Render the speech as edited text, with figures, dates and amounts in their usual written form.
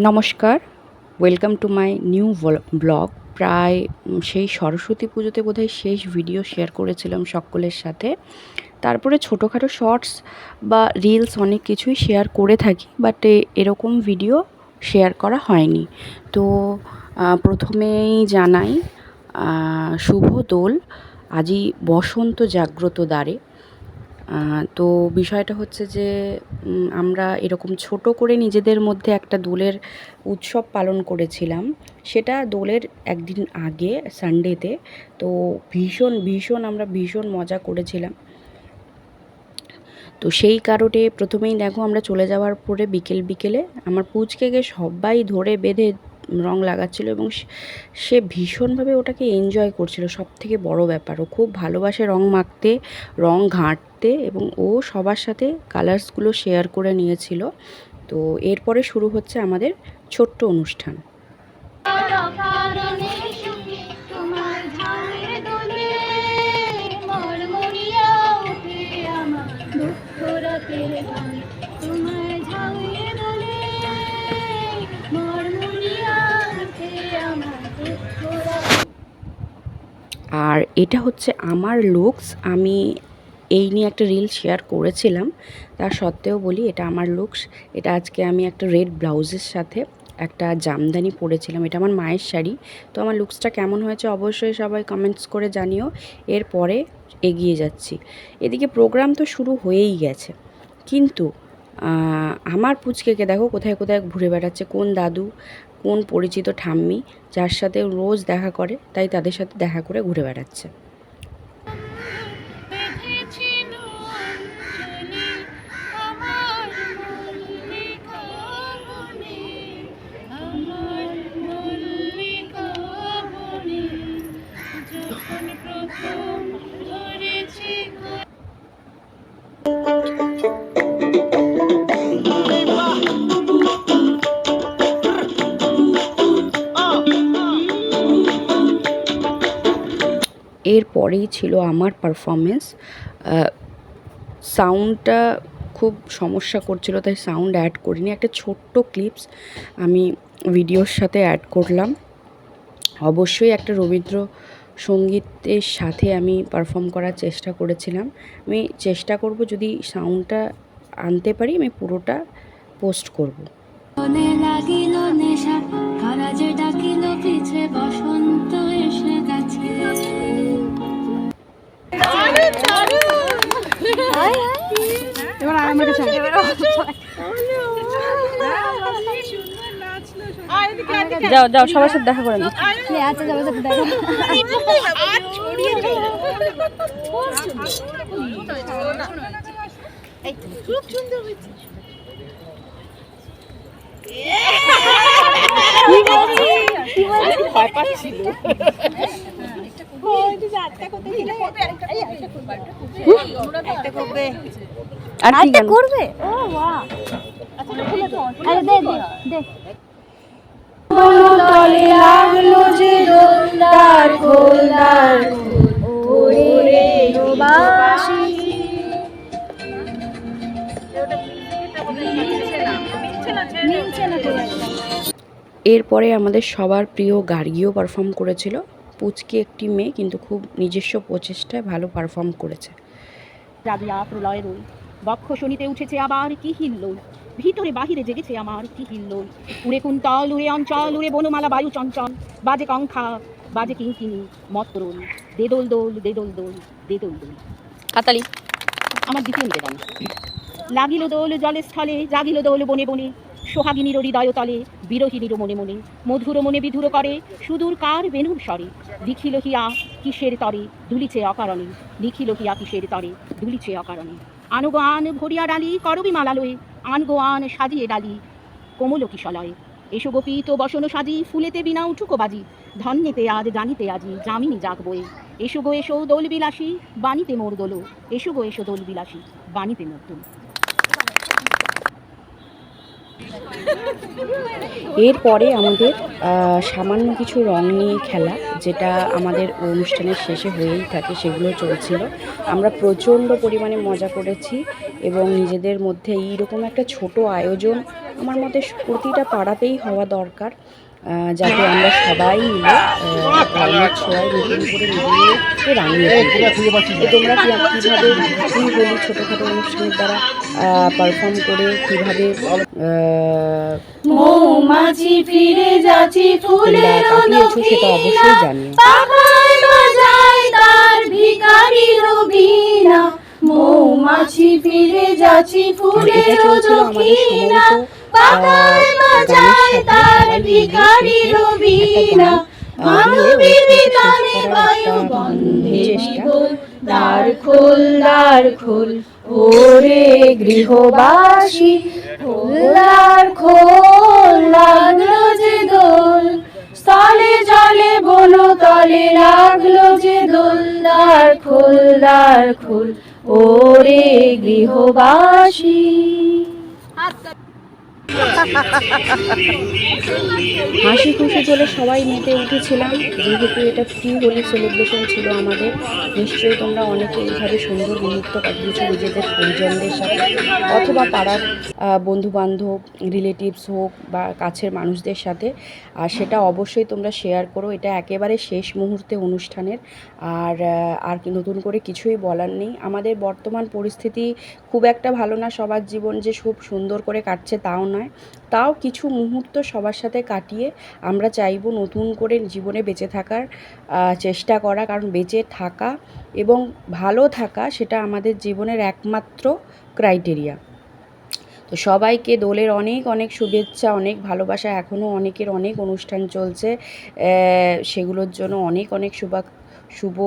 নমস্কার, welcome to my new blog. প্রায় সেই সরস্বতী পুজোতে বোধহয় শেষ ভিডিও শেয়ার করেছিলাম সকলের সাথে। তারপরে ছোটোখাটো শর্টস বা রিলস অনেক কিছুই শেয়ার করে থাকি, বাট এরকম ভিডিও শেয়ার করা হয়নি। তো প্রথমেই জানাই শুভ দোল, আজই বসন্ত জাগ্রত দ্বারে। তো বিষয়টা হচ্ছে যে আমরা এরকম ছোট করে নিজেদের মধ্যে একটা দোলের উৎসব পালন করেছিলাম। সেটা দোলের একদিন আগে সানডেতে। তো আমরা ভীষণ মজা করেছিলাম। তো সেই কারণে প্রথমেই দেখো আমরা চলে যাওয়ার পরে বিকেলে আমার পুচকেকে সবাই ধরে বেঁধে রং লাগাচ্ছিল এবং সে ভীষণভাবে ওটাকে এনজয় করছিল। সবথেকে বড় ব্যাপার, ও খুব ভালোবাসে রং মাখতে, রং ঘাঁটতে, এবং ও সবার সাথে কালার্সগুলো শেয়ার করে নিয়েছিল। তো এরপরে শুরু হচ্ছে আমাদের ছোট্ট অনুষ্ঠান। আর এটা হচ্ছে আমার লুকস। আমি এই নিয়ে একটা রিল শেয়ার করেছিলাম, তার সত্ত্বেও বলি এটা আমার লুকস। এটা আজকে আমি একটা রেড ব্লাউজের সাথে একটা জামদানি পরেছিলাম। এটা আমার মায়ের শাড়ি। তো আমার লুকসটা কেমন হয়েছে অবশ্যই সবাই কমেন্টস করে জানিও। এরপরে এগিয়ে যাচ্ছি। এদিকে প্রোগ্রাম তো শুরু হয়েই গেছে, কিন্তু আমার পুচকেকে দেখো কোথায় কোথায় ঘুরে বেড়াচ্ছে, কোন দাদু, কোন পরিচিত ঠাম্মি যার সাথে রোজ দেখা করে, তাই তাদের সাথে দেখা করে ঘুরে বেড়াচ্ছে। এরপরেই ছিল আমার পারফরমেন্স। সাউন্ডটা খুব সমস্যা করছিল, তাই সাউন্ড অ্যাড করিনি। একটা ছোট্ট ক্লিপস আমি ভিডিওর সাথে অ্যাড করলাম। অবশ্যই একটা রবীন্দ্র সঙ্গীতের সাথে আমি পারফর্ম করার চেষ্টা করেছিলাম। আমি চেষ্টা করব, যদি সাউন্ডটা আনতে পারি আমি পুরোটা পোস্ট করব। যাও যাও, সবার সাথে দেখা করে নাও। আচ্ছা, সবার সাথে দেখা। খুব সুন্দর হয়েছে। ভয় পাচ্ছিল। আরেকটা করবে? ও বাহ, আচ্ছা দে দে দে। তলে লাগলো যে দোলদার খোলদার ওরে বাঁশি। এরপরে আমাদের সবার প্রিয় গার্গিও পারফর্ম করেছিল। পুচকি একটি মেয়ে, কিন্তু খুব নিজস্ব প্রচেষ্টায় ভালো পারফর্ম করেছে। রাগিয়া প্রলয় রই বক্ষ শনিতে উঠেছে আবার কি হিল্লোল, ভিতরে বাহিরে জেগেছে আমার কি হিল্লোল। উড়ে কুন্তল, উড়ে অঞ্চল, উড়ে বনমালা বায়ু চঞ্চল, বাজে কঙ্খা, বাজে কিঙ্কিনি মত্তরোল, দে দোল দোল, দে দোল দোল, দে দোল দোল। কাতালি আমার দ্বিতীয় নিবেদন। লাগিল দোল জলে স্থলে, জাগিল দোল বনে বনে, সোহাগিনীর হৃদয় তলে, বিরোহিনীর মনে মনে, মধুর মনে বিধুর করে, সুদূর কার বেণুর স্বরে, লিখিল হিয়া কিসের তরে, দুলিছে অকারণে, লিখিল হিয়া কিসের তরে, দুলিছে অকারণে। আনগো আন ভরিয়া ডালি, করবি মালালয়ে, আনগো আন সাজিয়ে ডালি, কোমল কিশলয়ে। এসো গোপীত বসন সাজি, ফুলেতে বিনা উঠুকো বাজি, ধন্যেতে আজ জানিতে আজি, জামিনী জাগ বয়ে। এসো গো এসো দোল বিলাসী, বাণীতে মোর দোলো, এসো গো এসো দোল বিলাসী, বাণীতে মোর দোল। এরপরে আমাদের সামান্য কিছু রং নিয়ে খেলা, যেটা আমাদের অনুষ্ঠানের শেষে হয়েই থাকে, সেগুলো চলছিল। আমরা প্রচণ্ড পরিমাণে মজা করেছি এবং নিজেদের মধ্যে এইরকম একটা ছোট আয়োজন আমার মতে প্রতিটা পাড়াতেই হওয়া দরকার, যাতে আমরা সবাই মিলে রঙের ছোঁয়ায় নতুন করে নিজেদেরকে রাঙিয়ে তুলতে। তো তোমরা কীভাবে এই হোলি ছোটোখাটো অনুষ্ঠানের দ্বারা পারফর্ম করে কীভাবে মৌমাছি ফিরে যাচ্ছি ফুলের কাটিয়েছো সেটা অবশ্যই জানিও। পাখায় বাজায় তার ভিখারির বীণা, মৌমাছি ফিরে যাচ্ছি ফুলের এটা চলছিল আমাদের দক্ষিণা, সমবেত পাখায় বাজায় তার ভিখারির বীণা, মানবীর গানে বায়ু বন্ধে গোল, দ্বার খোল দ্বার খোল ওরে গৃহবাসী, দ্বার খোল লাগলো যে দোল, স্থলে জলে বন তলে লাগলো যে দোল, দ্বার খোল ওরে গৃহবাসী। হাসি খুশি চলে সবাই মেতে উঠেছিলাম, যেহেতু এটা প্রি হোলি সেলিব্রেশন ছিল আমাদের। নিশ্চয়ই তোমরা অনেকে এইভাবে সুন্দর মুহূর্ত কাটিয়েছো নিজেদের পরিজনদের সাথে, অথবা পাড়ার বন্ধুবান্ধব, রিলেটিভস হোক বা কাছের মানুষদের সাথে। আর সেটা অবশ্যই তোমরা শেয়ার করো। এটা একেবারে শেষ মুহূর্তে অনুষ্ঠানের, আর নতুন করে কিছুই বলার নেই। আমাদের বর্তমান পরিস্থিতি খুব একটা ভালো না, সবার জীবন যে খুব সুন্দর করে কাটছে তাও নয়। তাও কিছু মুহূর্ত সবার সাথে কাটিয়ে আমরা চাইবো নতুন করে জীবনে বেঁচে থাকার চেষ্টা করা, কারণ বেঁচে থাকা এবং ভালো থাকা সেটা আমাদের জীবনের একমাত্র ক্রাইটেরিয়া। তো সবাইকে দোলের অনেক অনেক শুভেচ্ছা, অনেক ভালোবাসা। এখনও অনেকের অনেক অনুষ্ঠান চলছে, সেগুলোর জন্য অনেক অনেক শুভ